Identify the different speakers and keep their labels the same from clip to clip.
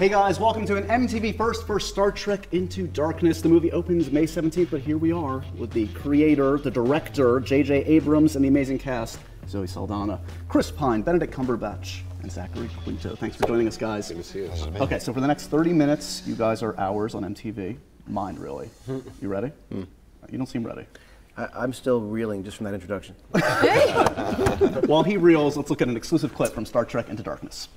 Speaker 1: Hey guys, welcome to an MTV First for Star Trek Into Darkness. The movie opens May 17th, but here we are with the creator, the director, J.J. Abrams, and the amazing cast, Zoe Saldana, Chris Pine, Benedict Cumberbatch, and Zachary Quinto. Thanks for joining us, guys.
Speaker 2: Good to see you.
Speaker 1: Okay, so for the next 30 minutes, you guys are ours on MTV. Mine, really. You ready? You don't seem ready.
Speaker 3: I'm still reeling just from that introduction.
Speaker 1: While he reels, let's look at an exclusive clip from Star Trek Into Darkness.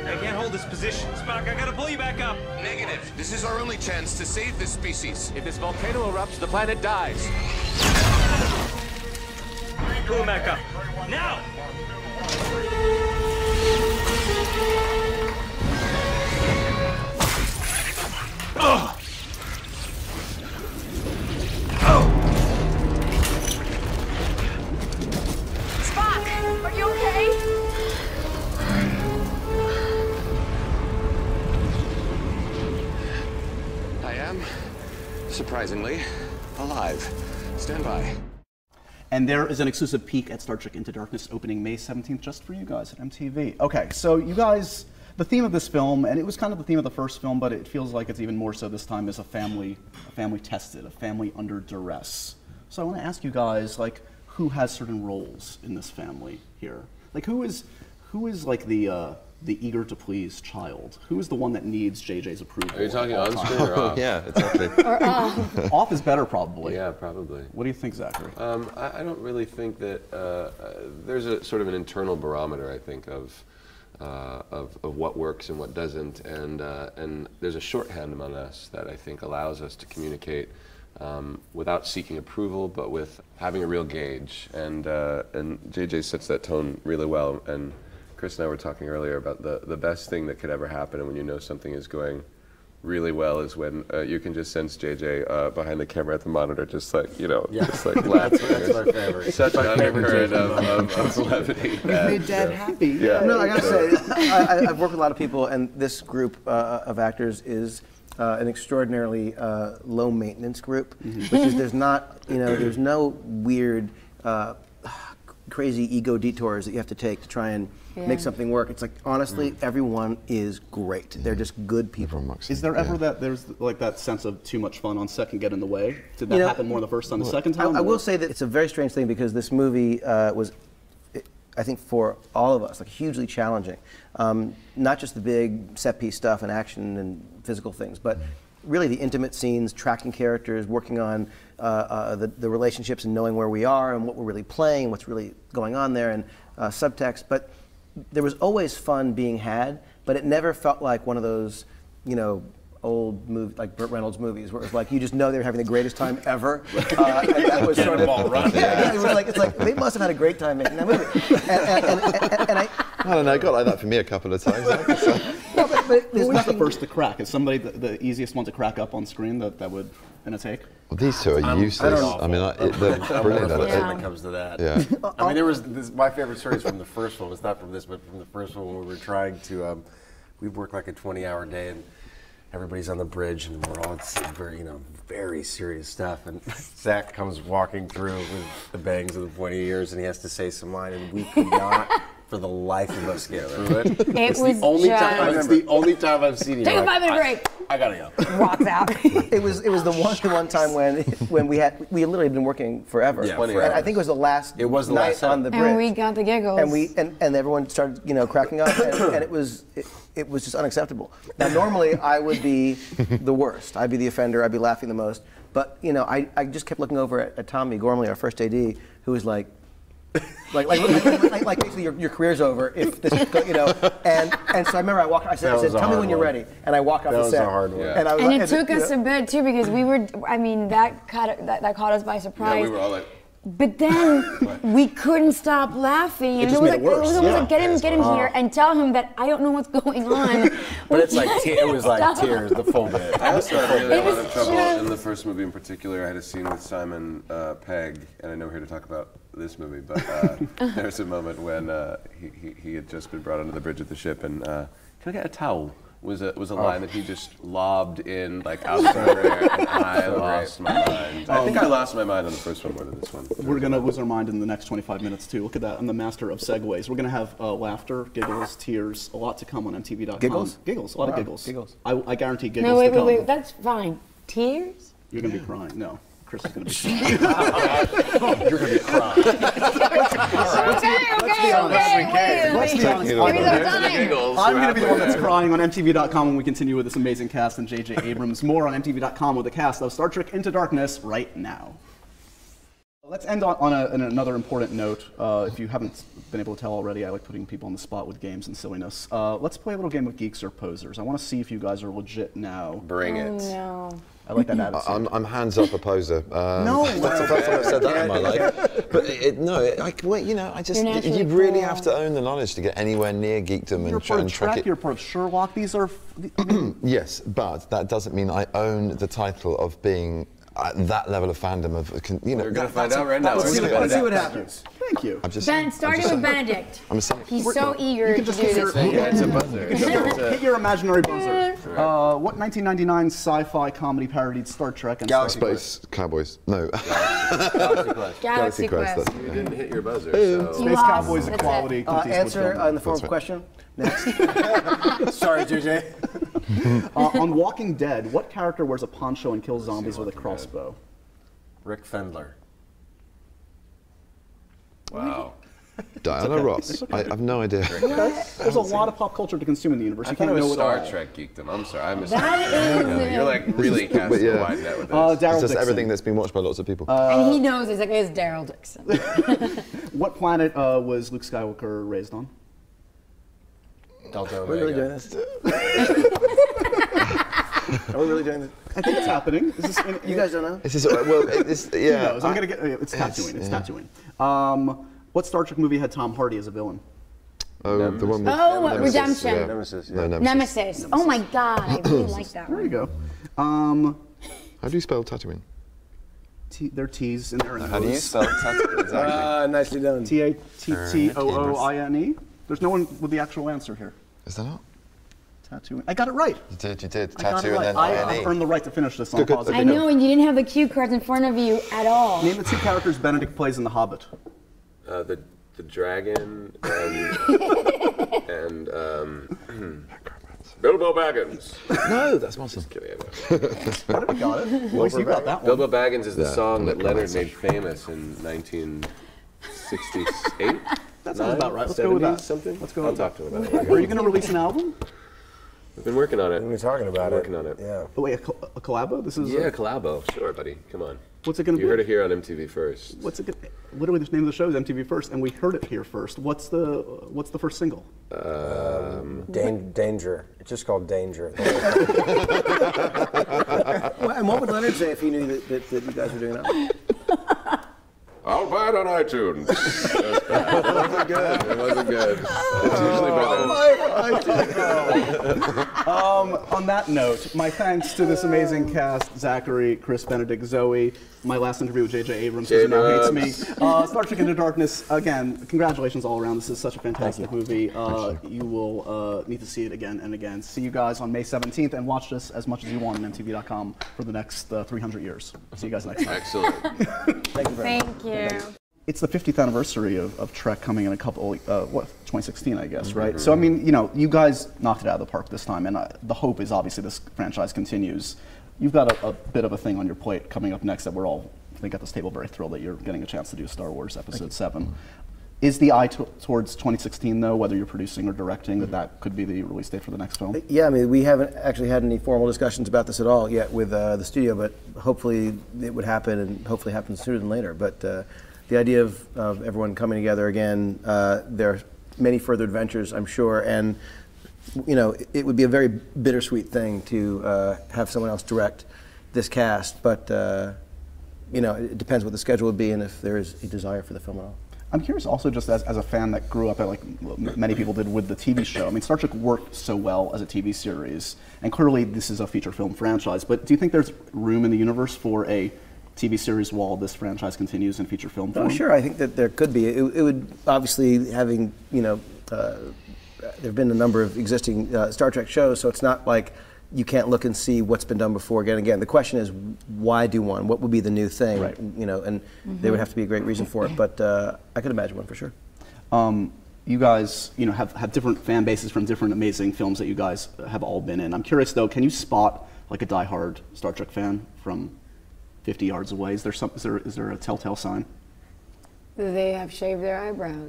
Speaker 4: I can't hold this position. Spock, I gotta pull you back up.
Speaker 5: Negative. This is our only chance to save this species.
Speaker 6: If this volcano erupts, the planet dies.
Speaker 4: Pull him back up. Now! Ugh!
Speaker 7: Spock, are you okay?
Speaker 5: I am, surprisingly, alive. Stand by.
Speaker 1: And there is an exclusive peek at Star Trek Into Darkness opening May 17th just for you guys at MTV. Okay, so you guys, the theme of this film, and it was kind of the theme of the first film, but it feels like it's even more so this time, is a family tested, a family under duress. So I want to ask you guys, like, who has certain roles in this family here? Like, who is like the eager to please child? Who is the one that needs JJ's approval?
Speaker 2: Are you talking on screen or off?
Speaker 8: Yeah, it's actually.
Speaker 7: Or
Speaker 1: Off is better, probably.
Speaker 2: Yeah, probably.
Speaker 1: What do you think, Zachary?
Speaker 2: I don't really think that there's a sort of an internal barometer, I think, of what works and what doesn't, and there's a shorthand among us that I think allows us to communicate without seeking approval, but with having a real gauge. And JJ sets that tone really well. And Chris and I were talking earlier about the best thing that could ever happen, and when you know something is going really well, is when you can just sense JJ behind the camera at the monitor, just like, you know, just like laughing.
Speaker 8: That's my favorite.
Speaker 2: Such an undercurrent of levity.
Speaker 3: You've made Dad happy.
Speaker 2: Yeah.
Speaker 3: No, I gotta say, I've worked with a lot of people, and this group of actors is an extraordinarily low maintenance group, which is there's no weird, crazy ego detours that you have to take to try and make something work. It's like, honestly, everyone is great. They're just good people.
Speaker 1: Is there ever there's like that sense of too much fun on set can get in the way? Did that happen more the first time, the second time?
Speaker 3: I will say that it's a very strange thing because this movie was, I think, for all of us, like hugely challenging. Not just the big set piece stuff and action and physical things, but really the intimate scenes, tracking characters, working on the relationships and knowing where we are and what we're really playing, what's really going on there, and subtext. But there was always fun being had, but it never felt like one of those, you know, old movie, like Burt Reynolds movies, where it was like you just know they were having the greatest time ever. And that was sort of all right. Yeah, it was like, it's like they must have had a great time making that movie. And
Speaker 8: I don't know, it got like that for me a couple of times.
Speaker 3: but
Speaker 1: Who was the first to crack? Is somebody the easiest one to crack up on screen that would in a take?
Speaker 8: Well, these two are useless. I mean, they're brilliant at it.
Speaker 7: Yeah.
Speaker 9: When it comes to that.
Speaker 8: Yeah.
Speaker 9: I mean, there was my favorite story is from the first one. It's not from this, but from the first one when we were trying to. We'd work like a 20-hour day, and everybody's on the bridge, and we're all very, very serious stuff. And Zach comes walking through with the bangs of the pointy ears, and he has to say some line, and we could not, for the life of us, get through it.
Speaker 7: It's
Speaker 9: the only time I've seen you.
Speaker 7: Take a 5-minute break.
Speaker 9: I gotta go.
Speaker 7: Walks out.
Speaker 3: It was the one time when we had literally been working forever.
Speaker 9: Yeah,
Speaker 3: and I think it was the last night on the bridge.
Speaker 7: And we got the giggles.
Speaker 3: And everyone started cracking up, and it was just unacceptable. Now normally I would be the worst. I'd be the offender. I'd be laughing the most. But I just kept looking over at Tommy Gormley, our first AD, who was like basically your career's over if this, and so I remember I said, tell me when you're ready, and I walked off the set.
Speaker 9: That was a hard one.
Speaker 2: Yeah.
Speaker 7: And it took us a bit too because we were, that caught us by surprise.
Speaker 2: Yeah, we were all like.
Speaker 7: But then we couldn't stop laughing, and it was like get him here and tell him that I don't know what's going on.
Speaker 9: But it's like it was like tears, the full bit.
Speaker 2: I also had really a lot of trouble in the first movie in particular. I had a scene with Simon Pegg, and I know we're here to talk about this movie, but there's a moment when he had just been brought onto the bridge of the ship, and can I get a towel? was a line that he just lobbed in like out of nowhere, and I lost my mind. I think I lost my mind on the first one more than this one.
Speaker 1: We're gonna lose our mind in the next 25 minutes too. Look at that! I'm the master of segues. We're gonna have laughter, giggles, tears, a lot to come on MTV.com.
Speaker 3: Giggles?
Speaker 1: Giggles, a lot of giggles.
Speaker 3: Giggles.
Speaker 1: I guarantee giggles.
Speaker 7: No, wait,
Speaker 1: to come.
Speaker 7: wait, that's fine. Tears?
Speaker 1: You're gonna be crying. No. Chris is going to be crying.
Speaker 9: You're going to be crying.
Speaker 7: Okay.
Speaker 1: Let's be honest. I'm going to be the one that's crying on MTV.com when we continue with this amazing cast and J.J. Abrams. More on MTV.com with the cast of Star Trek Into Darkness right now. Let's end on another important note. If you haven't been able to tell already, I like putting people on the spot with games and silliness. Let's play a little game of Geeks or Posers. I want to see if you guys are legit now.
Speaker 2: Bring it.
Speaker 7: No.
Speaker 1: I like that attitude.
Speaker 8: I'm hands up a poser.
Speaker 1: No,
Speaker 8: that's the first time I've said that in my life. But you really have to own the knowledge to get anywhere near geekdom
Speaker 1: You're
Speaker 8: and
Speaker 1: part of
Speaker 8: track
Speaker 1: Trek,
Speaker 8: it.
Speaker 1: you're part of Sherlock. These are.
Speaker 8: Yes, but that doesn't mean I own the title of being at that level of fandom of,
Speaker 2: We're going to find out right now.
Speaker 3: Let's see what happens.
Speaker 1: Thank you.
Speaker 7: Starting with Benedict.
Speaker 8: I'm saying.
Speaker 7: He's so eager to do this.
Speaker 2: Yeah, it's a buzzer.
Speaker 1: Hit your imaginary buzzer. What 1999 sci-fi comedy parodied Star Trek and
Speaker 8: Space Cowboys. No.
Speaker 7: Galaxy Quest.
Speaker 2: You didn't hit your buzzer. So.
Speaker 1: Space Cowboys Equality.
Speaker 3: Answer in the form of a question. Next. Sorry, JJ.
Speaker 1: On Walking Dead, what character wears a poncho and kills zombies with a crossbow?
Speaker 9: Rick Fendler.
Speaker 2: Wow.
Speaker 8: Diana Ross. I have no idea.
Speaker 1: There's a lot of pop culture to consume in the universe.
Speaker 2: I
Speaker 1: You
Speaker 2: thought
Speaker 1: can't
Speaker 2: it
Speaker 1: know
Speaker 2: was
Speaker 1: it all.
Speaker 2: Star Trek geekdom. I'm sorry, I missed
Speaker 7: That is.
Speaker 2: You're like really casting a wide net with this.
Speaker 1: Daryl
Speaker 8: It's just
Speaker 1: Dixon.
Speaker 8: everything that's been watched by lots of people.
Speaker 7: And he knows it's like it's Daryl Dixon.
Speaker 1: What planet was Luke Skywalker raised on?
Speaker 9: Delta
Speaker 3: Are we really doing
Speaker 9: Omega.
Speaker 3: this? Are we really doing this?
Speaker 1: I think it's happening. Is this
Speaker 3: You guys don't know?
Speaker 8: This is, well, it's,
Speaker 1: Who
Speaker 8: yeah.
Speaker 1: knows? I'm gonna get. It's Tatooine. It's Tatooine. What Star Trek movie had Tom Hardy as a villain?
Speaker 8: Oh, the one with
Speaker 7: Oh,
Speaker 8: Nemesis,
Speaker 7: Redemption.
Speaker 8: yeah.
Speaker 9: Nemesis, yeah.
Speaker 8: No,
Speaker 7: Nemesis. Oh my God, I really like that
Speaker 1: There
Speaker 7: one.
Speaker 1: you go.
Speaker 8: How do you spell Tatooine?
Speaker 1: They're T's and they're in
Speaker 5: How do you spell Tatooine? Exactly.
Speaker 3: Nicely done.
Speaker 1: Tatooine. There's no one with the actual answer here.
Speaker 8: Is that not?
Speaker 1: Tatooine. I got it right.
Speaker 8: You did.
Speaker 1: I got it
Speaker 8: Tattoo and
Speaker 1: right.
Speaker 8: then
Speaker 1: I
Speaker 8: INE.
Speaker 1: earned the right to finish this on a positive
Speaker 7: I
Speaker 1: note.
Speaker 7: know, and you didn't have the cue cards in front of you at all.
Speaker 1: Name the two characters Benedict plays in The Hobbit.
Speaker 2: The dragon and Bilbo Baggins.
Speaker 8: No, that's awesome.
Speaker 2: Kidding, I know.
Speaker 1: I got it. At least you got that one.
Speaker 2: Bilbo Baggins is the song that Leonard
Speaker 8: necromancer.
Speaker 2: made famous in 1968.
Speaker 1: That sounds about right. Let's go with that.
Speaker 2: Something.
Speaker 1: Let's go
Speaker 2: I'll
Speaker 1: with
Speaker 2: talk
Speaker 1: that.
Speaker 2: to him about it.
Speaker 1: Are you going to release an album?
Speaker 2: We've been working on it.
Speaker 9: We were talking about it.
Speaker 2: Working on it.
Speaker 9: Yeah.
Speaker 1: Oh, wait, a collabo? This is
Speaker 2: Yeah, collabo. Sure, buddy. Come on.
Speaker 1: What's it going to be?
Speaker 2: You heard it here on MTV first.
Speaker 1: What's it? Literally, the name of the show is MTV First, and we heard it here first. What's the first single?
Speaker 9: Danger. It's just called Danger.
Speaker 3: And what would Leonard say if he knew that you guys were doing that?
Speaker 2: I'll buy it on iTunes. It wasn't good. It wasn't good. It's usually better.
Speaker 1: On that note, my thanks to this amazing cast: Zachary, Chris, Benedict, Zoe. My last interview with J.J. Abrams, who now hates me. Star Trek Into Darkness. Again, congratulations all around. This is such a fantastic movie. You will need to see it again and again. See you guys on May 17th, and watch this as much as you want on MTV.com for the next 300 years. See you guys next time.
Speaker 2: Excellent.
Speaker 1: Thank you very much.
Speaker 7: Thank you.
Speaker 1: It's the 50th anniversary of Trek coming in a couple, 2016, I guess, right? So, I mean, you guys knocked it out of the park this time, and the hope is obviously this franchise continues. You've got a bit of a thing on your plate coming up next that we're all, I think, at this table very thrilled that you're getting a chance to do Star Wars Episode 7. Is the eye towards 2016, though, whether you're producing or directing, that could be the release date for the next film?
Speaker 3: Yeah, I mean, we haven't actually had any formal discussions about this at all yet with the studio, but hopefully it would happen, and hopefully happen sooner than later. But the idea of everyone coming together again, there are many further adventures, I'm sure, and it would be a very bittersweet thing to have someone else direct this cast, but it depends what the schedule would be and if there is a desire for the film at all.
Speaker 1: I'm curious also, just as a fan that grew up, like many people did, with the TV show. I mean, Star Trek worked so well as a TV series, and clearly this is a feature film franchise, but do you think there's room in the universe for a TV series while this franchise continues in feature film form?
Speaker 3: Oh, sure. I think that there could be. It would obviously, having have been a number of existing Star Trek shows, so it's not like you can't look and see what's been done before again and again. The question is, why do one? What would be the new thing?
Speaker 1: Right.
Speaker 3: You know, and there would have to be a great reason for it. But I could imagine one for sure.
Speaker 1: You guys, you know, have different fan bases from different amazing films that you guys have all been in. I'm curious though, can you spot like a diehard Star Trek fan from 50 yards away? Is there a telltale sign?
Speaker 7: They have shaved their eyebrows.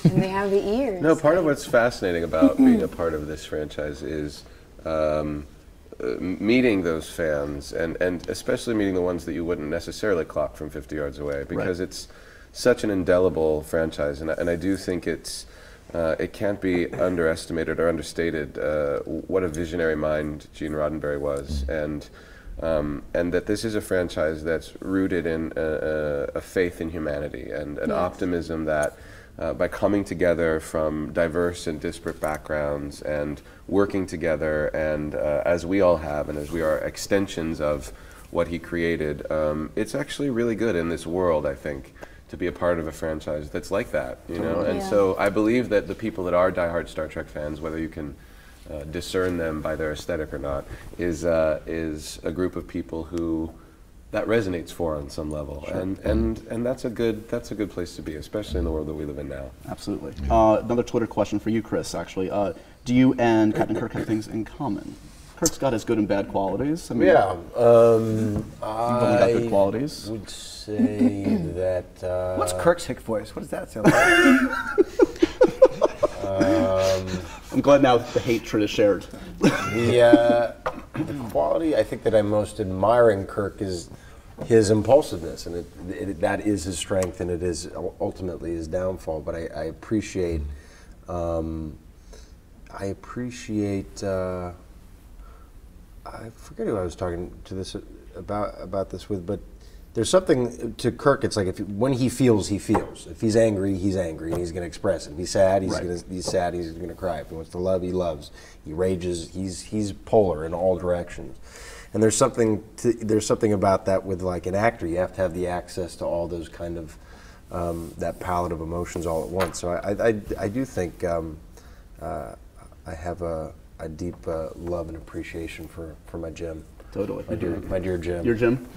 Speaker 7: And they have the ears.
Speaker 2: No, part of what's fascinating about being a part of this franchise is meeting those fans, and especially meeting the ones that you wouldn't necessarily clock from 50 yards away, because it's such an indelible franchise, and I do think it can't be underestimated or understated what a visionary mind Gene Roddenberry was, and that this is a franchise that's rooted in a faith in humanity and an optimism that by coming together from diverse and disparate backgrounds and working together, and as we all have, and as we are extensions of what he created, it's actually really good in this world, I think, to be a part of a franchise that's like that, you know? And so I believe that the people that are diehard Star Trek fans, whether you can discern them by their aesthetic or not, is a group of people who that resonates for on some level, and that's a good place to be, especially in the world that we live in now.
Speaker 1: Absolutely. Another Twitter question for you, Chris. Actually, do you and Captain Kirk have things in common? Kirk's got his good and bad qualities. I mean, you've only got good qualities.
Speaker 9: I would say that.
Speaker 3: What's Kirk's hick voice? What does that sound like?
Speaker 1: I'm glad now the hatred is shared.
Speaker 9: The quality I think that I most admire in Kirk is his impulsiveness, and that is his strength, and it is ultimately his downfall. But I appreciate. I forget who I was talking to this about this with, but there's something to Kirk. It's like when he feels, he feels. If he's angry, and he's going to express it. If he's sad, he's sad. He's going to cry. If he wants to love, he loves. He rages. He's polar in all directions. And there's something about that with like an actor. You have to have the access to all those kind of that palette of emotions all at once. So I do think I have a deep love and appreciation for my Jim.
Speaker 1: Totally.
Speaker 9: My dear Jim.
Speaker 1: Your Jim?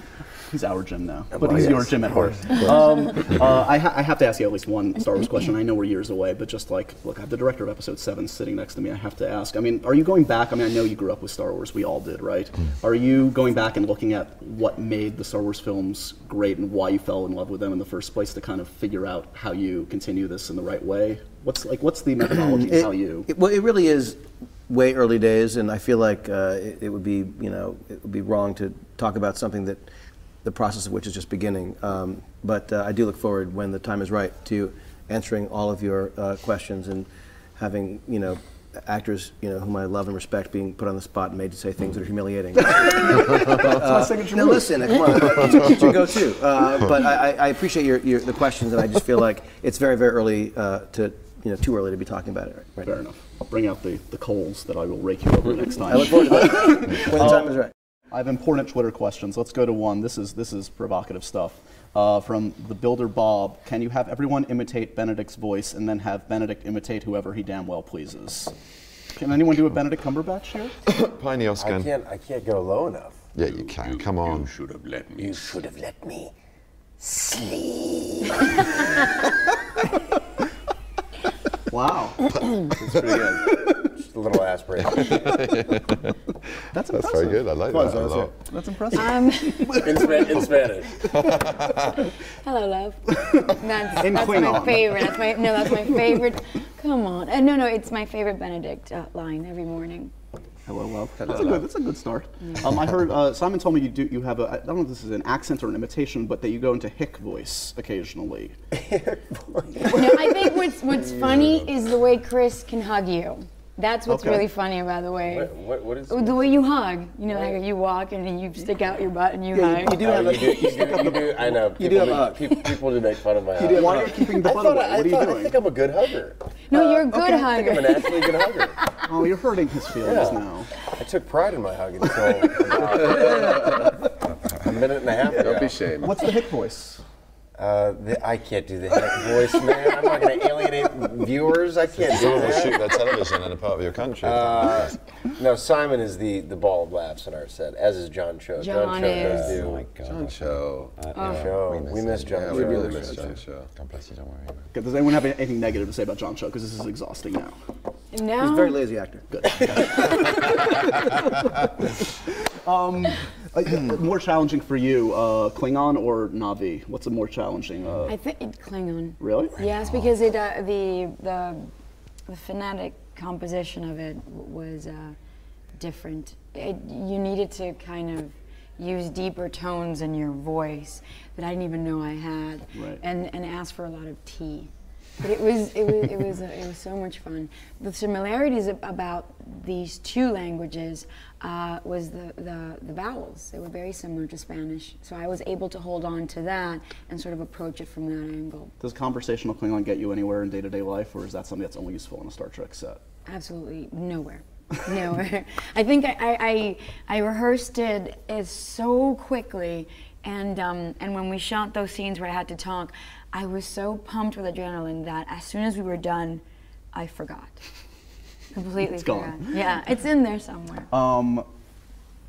Speaker 1: He's our Jim now, but he's your Jim at heart. I have to ask you at least one Star Wars question. I know we're years away, but just like, look, I have the director of Episode 7 sitting next to me. I have to ask, I mean, are you going back? I mean, I know you grew up with Star Wars. We all did, right? Are you going back and looking at what made the Star Wars films great and why you fell in love with them in the first place to kind of figure out how you continue this in the right way? What's the methodology? How you?
Speaker 3: Well, it really is way early days, and I feel like it would be wrong to talk about something that the process of which is just beginning. But I do look forward, when the time is right, to answering all of your questions and having actors whom I love and respect being put on the spot and made to say things that are humiliating.
Speaker 1: That's my signature move.
Speaker 3: Listen, come on, it's your go-to. But I appreciate the questions, and I just feel like it's very, very early too early to be talking about it right
Speaker 1: Fair
Speaker 3: now.
Speaker 1: enough. I'll bring out the coals that I will rake you over next time.
Speaker 3: I look forward to that when the time is right.
Speaker 1: I have important Twitter questions. Let's go to one. This is provocative stuff. From the Builder Bob, can you have everyone imitate Benedict's voice and then have Benedict imitate whoever he damn well pleases? Can anyone do a Benedict Cumberbatch here?
Speaker 8: Pineal scan.
Speaker 9: I can't go low enough.
Speaker 8: Yeah, you can. Come on.
Speaker 9: You should have let me sleep.
Speaker 1: Wow.
Speaker 9: It's pretty good. Just a little aspiration.
Speaker 1: That's impressive.
Speaker 8: That's very good. I like that a lot.
Speaker 1: That's impressive.
Speaker 9: In Spanish.
Speaker 7: Hello, love. That's my favorite. That's my favorite. Come on. No, it's my favorite Benedict line every morning.
Speaker 1: Hello, love. That's a good start. I heard Simon told me you have I don't know if this is an accent or an imitation, but that you go into hick voice occasionally.
Speaker 7: No, I think what's funny is the way Chris can hug you. That's what's really funny about the way.
Speaker 9: What is
Speaker 7: the way you hug? How you walk and you stick out your butt and you hug.
Speaker 3: You do have
Speaker 9: I know. People do make fun of my hug.
Speaker 1: Why are you keeping the butt away? What are you doing?
Speaker 9: I think I'm a good hugger.
Speaker 7: No, you're a good hugger.
Speaker 9: I think I'm a naturally good hugger.
Speaker 1: Oh, you're hurting his feelings now.
Speaker 9: I took pride in my hugging until about a minute and a half ago.
Speaker 2: Don't be ashamed.
Speaker 1: What's the hick voice?
Speaker 9: I can't do the heck voice, man. I'm not going to alienate viewers. I can't do
Speaker 8: Someone will
Speaker 9: that.
Speaker 8: shoot their television in a part of your country.
Speaker 9: No, Simon is the ball of laughs on our set, as is John Cho.
Speaker 7: John
Speaker 9: Cho
Speaker 7: is.
Speaker 9: does do.
Speaker 8: Oh my God.
Speaker 2: John Cho.
Speaker 9: We miss John
Speaker 2: Yeah,
Speaker 9: Cho.
Speaker 2: we really miss John Cho.
Speaker 8: God bless you, don't worry.
Speaker 1: Okay, does anyone have anything negative to say about John Cho? Because this is exhausting now.
Speaker 7: No.
Speaker 3: He's a very lazy actor.
Speaker 1: Good. More challenging for you, Klingon or Na'vi? What's the more challenging?
Speaker 7: I think Klingon.
Speaker 1: Really?
Speaker 7: Yes, because it the phonetic composition of it was different. You needed to kind of use deeper tones in your voice that I didn't even know I had,
Speaker 1: Right.
Speaker 7: and ask for a lot of tea. But it was so much fun. The similarities about these two languages was the vowels. They were very similar to Spanish, so I was able to hold on to that and sort of approach it from that angle.
Speaker 1: Does conversational Klingon get you anywhere in day-to-day life, or is that something that's only useful on a Star Trek set?
Speaker 7: Absolutely nowhere. Nowhere. I think I rehearsed it so quickly, and when we shot those scenes where I had to talk, I was so pumped with adrenaline that as soon as we were done, I forgot. Completely
Speaker 1: It's
Speaker 7: forgot.
Speaker 1: gone.
Speaker 7: Yeah, it's in there somewhere.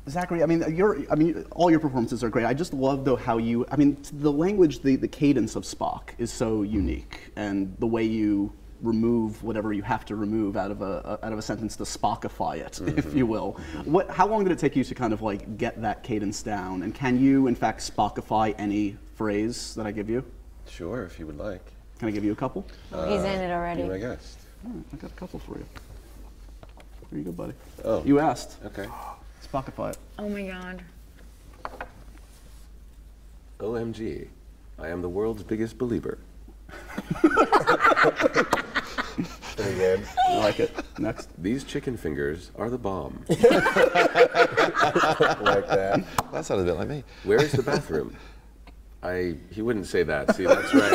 Speaker 1: Zachary, I mean, all your performances are great. I just love though how you, the language, the cadence of Spock is so unique, and the way you remove whatever you have to remove out of a sentence to Spockify it, if you will. How long did it take you to kind of like get that cadence down? And can you, in fact, Spockify any phrase that I give you?
Speaker 2: Sure, if you would like.
Speaker 1: Can I give you a couple?
Speaker 7: He's in it already.
Speaker 2: Be my guest.
Speaker 1: All right, I got a couple for you. Here you go, buddy.
Speaker 2: Oh.
Speaker 1: You asked.
Speaker 2: Okay.
Speaker 1: Spockify it.
Speaker 7: Oh my God.
Speaker 2: OMG, I am the world's biggest believer.
Speaker 9: Pretty good.
Speaker 1: I like it. Next.
Speaker 2: These chicken fingers are the bomb.
Speaker 9: Like that.
Speaker 8: That sounded a bit like me.
Speaker 2: Where is the bathroom? He wouldn't say that. See, that's right.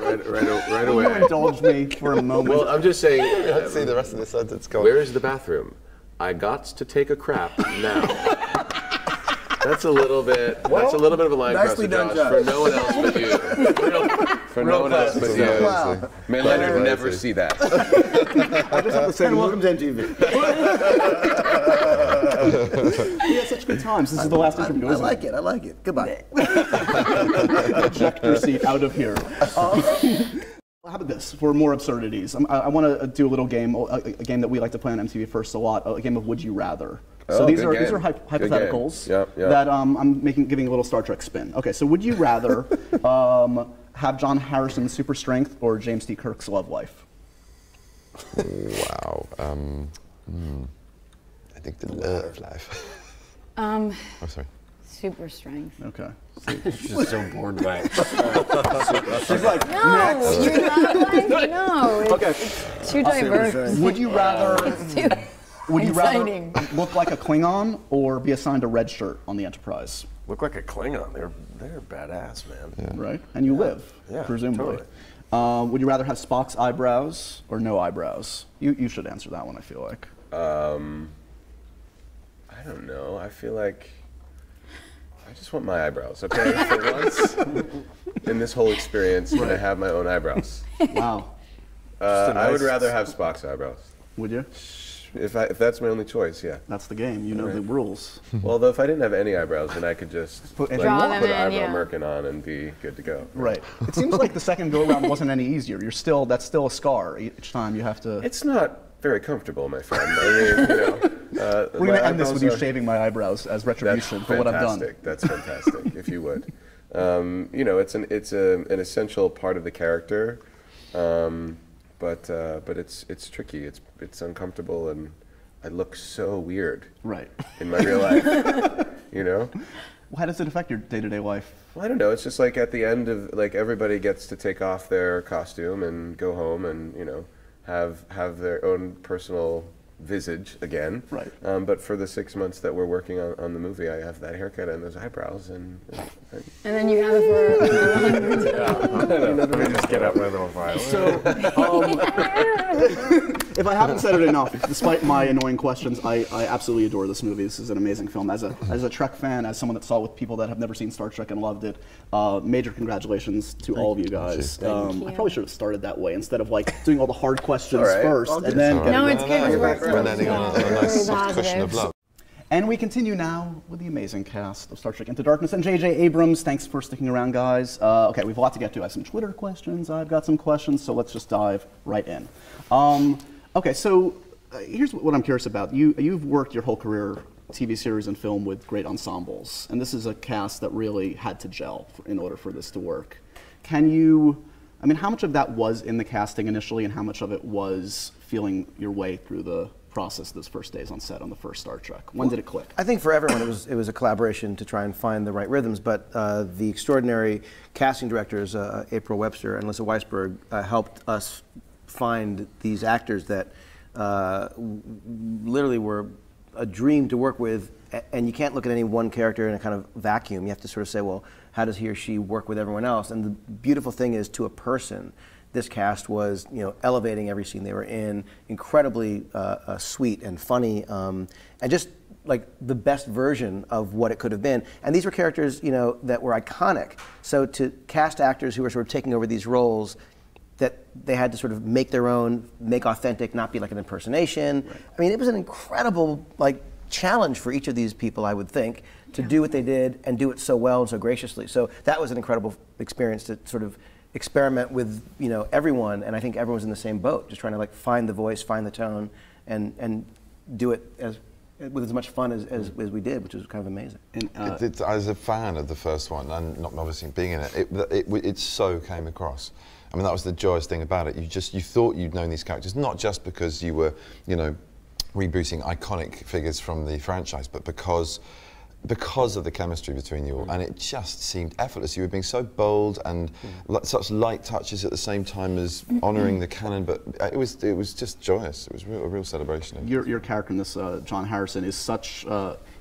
Speaker 2: Right
Speaker 1: Will you
Speaker 2: away.
Speaker 1: indulge me for a moment?
Speaker 2: Well, I'm just saying.
Speaker 8: Let's see the rest of the sentence. Go on.
Speaker 2: Where is the bathroom? I got to take a crap now. That's a little bit. That's a little bit of a line
Speaker 9: nicely
Speaker 2: across the
Speaker 9: done,
Speaker 2: Josh,
Speaker 9: Josh.
Speaker 2: for no one else but you. For no one else but you.
Speaker 3: Wow.
Speaker 2: May Leonard never see that.
Speaker 1: I just have to say,
Speaker 3: And welcome to MTV.
Speaker 1: we had such good times. This is the last interview.
Speaker 3: I
Speaker 1: isn't
Speaker 3: like it. I like it. Goodbye.
Speaker 1: Eject your seat out of here. How about this, for more absurdities? I want to do a little game, a game that we like to play on MTV First a lot, a game of Would You Rather. So
Speaker 2: Oh,
Speaker 1: these
Speaker 2: good
Speaker 1: are
Speaker 2: game.
Speaker 1: hypotheticals
Speaker 2: Yep.
Speaker 1: that I'm giving a little Star Trek spin. Okay, so would you rather have John Harrison's super strength or James T. Kirk's love life?
Speaker 8: Wow. I think the love life. Oh, sorry.
Speaker 7: Super strength.
Speaker 1: Okay.
Speaker 9: She's just so bored by it.
Speaker 1: She's like,
Speaker 7: No, you're not like, no.
Speaker 1: okay.
Speaker 7: It's too diverse.
Speaker 1: Would you rather?
Speaker 7: It's too
Speaker 1: Would you rather
Speaker 7: exciting.
Speaker 1: look like a Klingon or be assigned a red shirt on the Enterprise?
Speaker 9: Look like a Klingon. They're badass, man.
Speaker 1: Right? And you live,
Speaker 9: Yeah,
Speaker 1: presumably.
Speaker 9: totally.
Speaker 1: Would you rather have Spock's eyebrows or no eyebrows? You should answer that one, I feel like.
Speaker 2: I don't know. I feel like I just want my eyebrows, okay? For once in this whole experience, can I have my own eyebrows?
Speaker 1: Wow.
Speaker 2: I would rather have Spock's eyebrows.
Speaker 1: Would you?
Speaker 2: If that's my only choice, yeah.
Speaker 1: That's the game. You know the rules.
Speaker 2: Well, though, if I didn't have any eyebrows, then I could just
Speaker 1: Put-
Speaker 2: like,
Speaker 7: Draw them
Speaker 2: put
Speaker 7: in,
Speaker 2: eyebrow
Speaker 7: yeah.
Speaker 2: merkin on and be good to go.
Speaker 1: Right. It seems like the second go around wasn't any easier. That's still a scar each time you have to.
Speaker 2: It's not very comfortable, my friend. I mean,
Speaker 1: We're going to end this with you shaving my eyebrows as retribution for what I've done.
Speaker 2: That's fantastic. If you would, it's an essential part of the character, but it's tricky. It's uncomfortable, and I look so weird.
Speaker 1: Right.
Speaker 2: In my real life,
Speaker 1: How does it affect your day-to-day life?
Speaker 2: Well, I don't know. It's just like at the end of everybody gets to take off their costume and go home and have their own personal visage again.
Speaker 1: Right.
Speaker 2: But for the 6 months that we're working on the movie, I have that haircut and those eyebrows
Speaker 7: And then you have it for
Speaker 9: Let me just get out my little file.
Speaker 1: So, if I haven't said it enough, despite my annoying questions, I absolutely adore this movie. This is an amazing film. As a Trek fan, as someone that saw it with people that have never seen Star Trek and loved it, major congratulations to all of you guys. I probably should have started that way instead of like doing all the hard questions first and then getting
Speaker 7: No, it's good.
Speaker 8: We're landing on a nice soft cushion of love.
Speaker 1: And we continue now with the amazing cast of Star Trek Into Darkness and J.J. Abrams. Thanks for sticking around, guys. Okay, we have a lot to get to. I have some Twitter questions. I've got some questions, so let's just dive right in. Okay, so here's what I'm curious about. You've worked your whole career, TV series and film, with great ensembles, and this is a cast that really had to gel in order for this to work. Can you, I mean, how much of that was in the casting initially, and how much of it was feeling your way through the process those first days on set on the first Star Trek? When did it click?
Speaker 3: I think for everyone it was a collaboration to try and find the right rhythms, but the extraordinary casting directors, April Webster and Lisa Weisberg, helped us find these actors that literally were a dream to work with, and you can't look at any one character in a kind of vacuum. You have to sort of say, well, how does he or she work with everyone else? And the beautiful thing is, to a person, this cast was, elevating every scene they were in, incredibly sweet and funny, and just like the best version of what it could have been. And these were characters, that were iconic. So to cast actors who were sort of taking over these roles, that they had to sort of make their own, make authentic, not be like an impersonation. Right. I mean, it was an incredible challenge for each of these people, I would think, to do what they did and do it so well and so graciously. So that was an incredible experience to sort of experiment with everyone, and I think everyone's in the same boat, just trying to find the voice, find the tone, and do it with as much fun as we did, which was kind of amazing. And,
Speaker 8: as a fan of the first one, and not obviously being in it so came across. I mean, that was the joyous thing about it. You thought you'd known these characters, not just because you were, rebooting iconic figures from the franchise, but because of the chemistry between you all, and it just seemed effortless. You were being so bold and such light touches at the same time as honouring the canon, but it was just joyous. It was a real celebration.
Speaker 1: Your character in this, John Harrison, is such.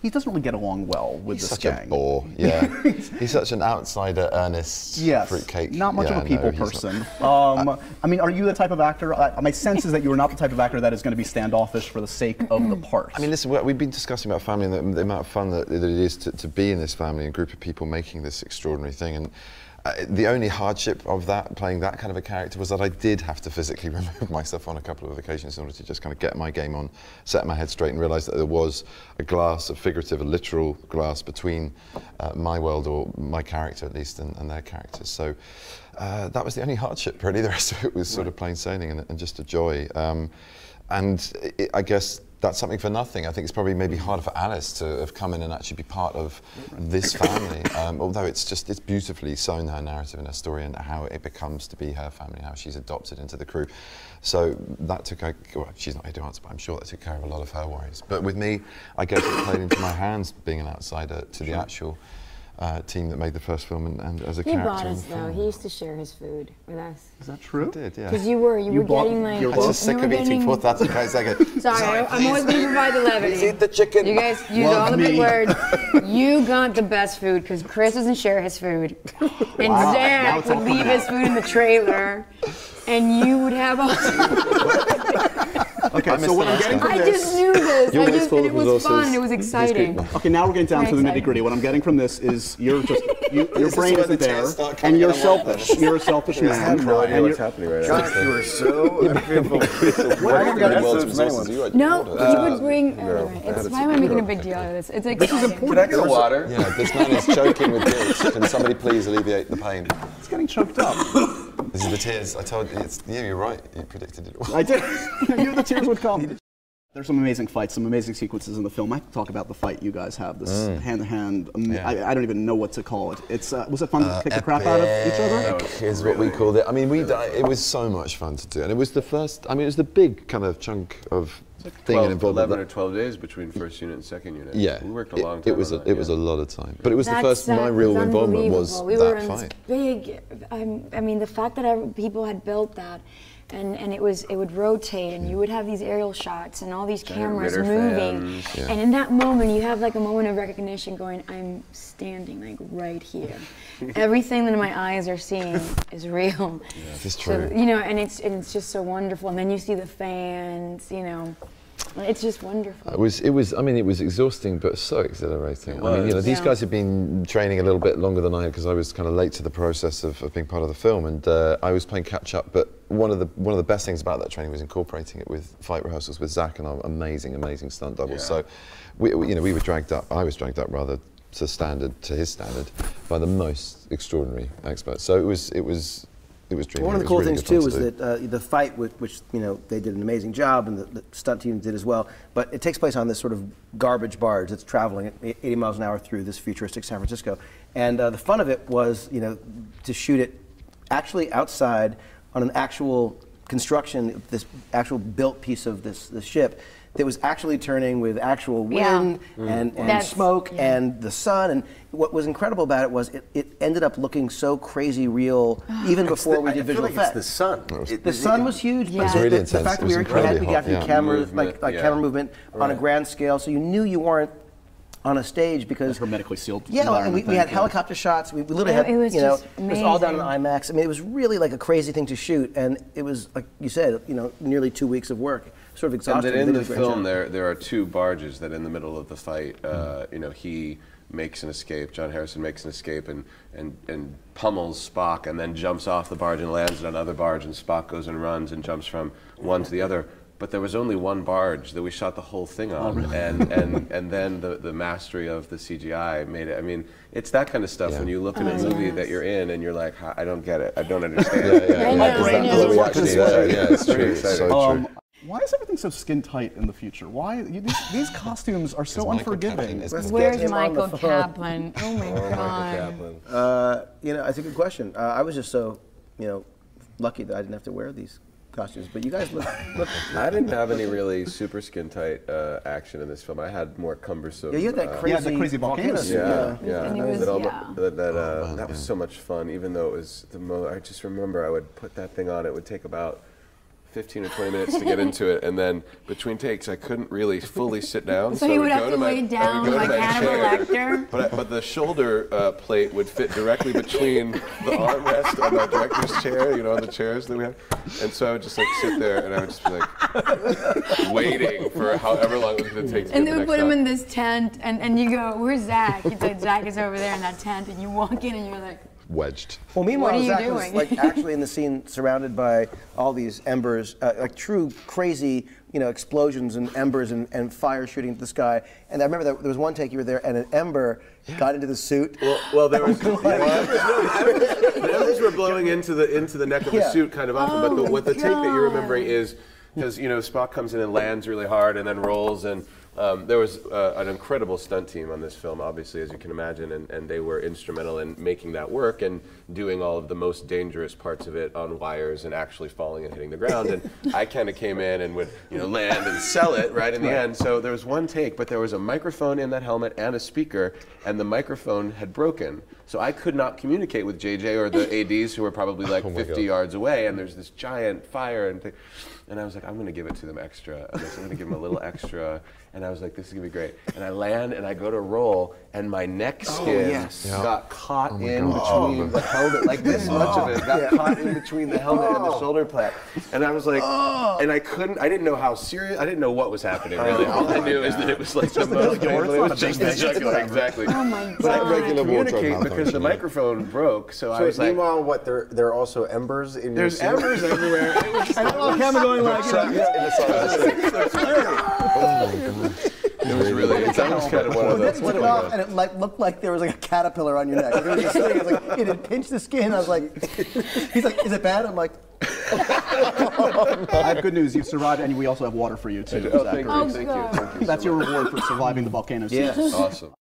Speaker 1: He doesn't really get along well with this gang.
Speaker 8: He's such a bore. Yeah, he's such an outsider, earnest, fruitcake.
Speaker 1: Not much of a people person. I mean, are you the type of actor? My sense is that you are not the type of actor that is going to be standoffish for the sake of the part.
Speaker 8: I mean, listen, we've been discussing about family and the amount of fun that it is to be in this family and group of people making this extraordinary thing. And the only hardship of playing that kind of a character, was that I did have to physically remove myself on a couple of occasions in order to just kind of get my game on, set my head straight, and realise that there was a glass, a figurative, a literal glass between my world, or my character at least, and their characters. So that was the only hardship, really. The rest of it was sort of plain sailing and just a joy. I guess that's something for nothing. I think it's probably maybe harder for Alice to have come in and actually be part of this family, although it's beautifully sewn, her narrative and her story, and how it becomes to be her family, how she's adopted into the crew. So that took, well, she's not here to answer, but I'm sure that took care of a lot of her worries. But with me, I guess it played into my hands, being an outsider to the actual team that made the first film, and as a character.
Speaker 7: He bought us, though. He used to share his food with us.
Speaker 1: Is that true?
Speaker 8: I did, yeah.
Speaker 7: Because you were getting
Speaker 8: I'm just sick of eating 4,000 guys a second.
Speaker 7: Sorry, I'm always going to provide the levity.
Speaker 8: Please eat the chicken.
Speaker 7: You guys use all the big words. You got the best food because Chris doesn't share his food. And Zach would leave his food in the trailer, and you would have all...
Speaker 1: Okay, so what I'm getting from this...
Speaker 7: I just knew this. And it was fun. It was exciting.
Speaker 1: Okay, now we're getting down to the nitty-gritty. What I'm getting from this is your brain isn't there, and you're selfish. You're a selfish man.
Speaker 9: I have no idea what's happening right now. John, you were so...
Speaker 7: No, he would bring... It's why am I making a big deal out of this? It's like...
Speaker 1: This is important.
Speaker 9: Can I get water?
Speaker 8: Yeah, this man is choking with guilt. Can somebody please alleviate the pain?
Speaker 1: It's getting choked up.
Speaker 8: These are the tears. I told you, you're right. You predicted it all.
Speaker 1: I did. I knew the tears would come. There's some amazing fights, some amazing sequences in the film. I have to talk about the fight you guys have, this hand-to-hand, I don't even know what to call it. It's was it fun to kick the crap out of each other?
Speaker 8: Is what we called it. I mean, it was so much fun to do. And it was the first, I mean, it was the big kind of chunk of thing and involved.
Speaker 2: 11 or 12 days between first unit and second unit.
Speaker 8: Yeah,
Speaker 2: we worked a long time.
Speaker 8: It was a lot of time, but it was
Speaker 7: That's,
Speaker 8: the first. My real involvement was
Speaker 7: we were
Speaker 8: that
Speaker 7: in
Speaker 8: fight.
Speaker 7: This big. I mean, the fact that people had built that. And it would rotate, and you would have these aerial shots and all these cameras moving.
Speaker 8: Yeah.
Speaker 7: And in that moment, you have like a moment of recognition going, I'm standing like right here. Everything that my eyes are seeing is real.
Speaker 8: Yeah, this is true.
Speaker 7: So, you know, and it's just so wonderful. And then you see the fans, you know. It's just wonderful.
Speaker 8: It was. I mean, it was exhausting, but so exhilarating. I mean, you know, these guys had been training a little bit longer than I had because I was kind of late to the process of being part of the film, and I was playing catch up. But one of the best things about that training was incorporating it with fight rehearsals with Zach and our amazing stunt doubles.
Speaker 2: Yeah.
Speaker 8: So, we were dragged up. I was dragged up rather to his standard, by the most extraordinary experts. So it was dreamy.
Speaker 3: One of the cool things too was that the fight, which you know they did an amazing job, and the stunt team did as well. But it takes place on this sort of garbage barge that's traveling at 80 miles an hour through this futuristic San Francisco. And the fun of it was, you know, to shoot it actually outside on an actual construction, this actual built piece of this ship that was actually turning with actual wind and smoke and the sun. And what was incredible about it was it ended up looking so crazy real even before we did visual effects.
Speaker 9: It's the sun.
Speaker 3: The sun was huge, but
Speaker 8: was really
Speaker 3: the
Speaker 8: intense.
Speaker 3: fact that
Speaker 8: It was
Speaker 3: we
Speaker 8: incredibly
Speaker 3: got
Speaker 8: hot,
Speaker 3: camera,
Speaker 2: Movement,
Speaker 3: camera movement on a grand scale, so you knew you weren't on a stage because
Speaker 1: hermetically sealed.
Speaker 3: Yeah, and we had helicopter shots. We literally had,
Speaker 7: It was
Speaker 3: you know,
Speaker 7: just
Speaker 3: it was all done
Speaker 7: amazing.
Speaker 3: on IMAX. I mean, it was really like a crazy thing to shoot, and it was like you said, you know, nearly 2 weeks of work. Sort of
Speaker 2: And
Speaker 3: exhausting.
Speaker 2: then in
Speaker 3: They
Speaker 2: the
Speaker 3: did a great
Speaker 2: film,
Speaker 3: job.
Speaker 2: there are two barges that in the middle of the fight, you know, he makes an escape. John Harrison makes an escape and pummels Spock, and then jumps off the barge and lands on another barge, and Spock goes and runs and jumps from one to the other. But there was only one barge that we shot the whole thing on, and then the mastery of the CGI made it. I mean, it's that kind of stuff when you look at a movie that you're in and you're like, I don't get it, I don't understand.
Speaker 1: My brain doesn't work this way.
Speaker 8: Yeah, it's true. So true.
Speaker 1: Why is everything so skin tight in the future? Why these costumes are so unforgiving?
Speaker 7: Where's Michael Kaplan? Oh my God.
Speaker 3: You know, that's a good question. I was just so, you know, lucky that I didn't have to wear these costumes. But you guys look.
Speaker 2: I didn't have any really super skin tight action in this film. I had more cumbersome.
Speaker 3: Yeah, you had that crazy,
Speaker 1: the crazy volcano suit.
Speaker 2: That was so much fun. Even though it was I just remember I would put that thing on. It would take about 15 or 20 minutes to get into it, and then between takes I couldn't really fully sit down.
Speaker 7: So you would have to lay down like Hannibal Lecter?
Speaker 2: But the shoulder plate would fit directly between the armrest on the director's chair, you know, on the chairs that we have. And so I would just like sit there, and I would just be like waiting for however long it was going to take to
Speaker 7: And
Speaker 2: get
Speaker 7: they
Speaker 2: the
Speaker 7: would
Speaker 2: next
Speaker 7: put him
Speaker 2: shot.
Speaker 7: in this tent, and you go, where's Zach? He's like, Zach is over there in that tent, and you walk in and you're like,
Speaker 8: wedged.
Speaker 3: Well, meanwhile,
Speaker 7: What are you
Speaker 3: Zach was
Speaker 7: doing?
Speaker 3: like actually in the scene, surrounded by all these embers, like true crazy, you know, explosions and embers and fire shooting at the sky. And I remember that there was one take you were there, and an ember got into the suit.
Speaker 2: Well, there was the embers were blowing into the neck of the suit kind of often. But what the take that you're remembering is because you know Spock comes in and lands really hard and then rolls and. There was an incredible stunt team on this film, obviously, as you can imagine, and they were instrumental in making that work and doing all of the most dangerous parts of it on wires and actually falling and hitting the ground. And I kind of came in and would, you know, land and sell it right in the end. So there was one take, but there was a microphone in that helmet and a speaker, and the microphone had broken. So I could not communicate with JJ or the ADs who were probably like 50 yards away, and there's this giant fire and I was like, I'm going to give it to them extra. I'm going to give them a little extra. And I was like, this is going to be great. And I land and I go to roll, and my neck skin got caught in between the helmet. Like this much of it got caught in between the helmet and the shoulder pad. And I was like, and I didn't know how serious, I didn't know what was happening really. All I knew is that it was like the most painful. It was just the jugular, exactly.
Speaker 7: oh my God.
Speaker 2: But I couldn't communicate because the microphone broke. So I was like,
Speaker 9: meanwhile, what there are also embers in your
Speaker 2: there's
Speaker 9: suit?
Speaker 2: embers everywhere. It was
Speaker 3: And the camera going like,
Speaker 2: It was really, that was kind of one of
Speaker 3: then
Speaker 2: those.
Speaker 3: it took off, and it like looked like there was like a caterpillar on your neck. Like, it was this thing, it was like it had pinched the skin. I was like, he's like, is it bad? I'm like,
Speaker 1: I have good news. You've survived, and we also have water for you too.
Speaker 2: Oh, thank you,
Speaker 7: Oh,
Speaker 2: thank
Speaker 7: God.
Speaker 2: you.
Speaker 1: That's your reward for surviving the volcano.
Speaker 3: yes.
Speaker 2: Awesome.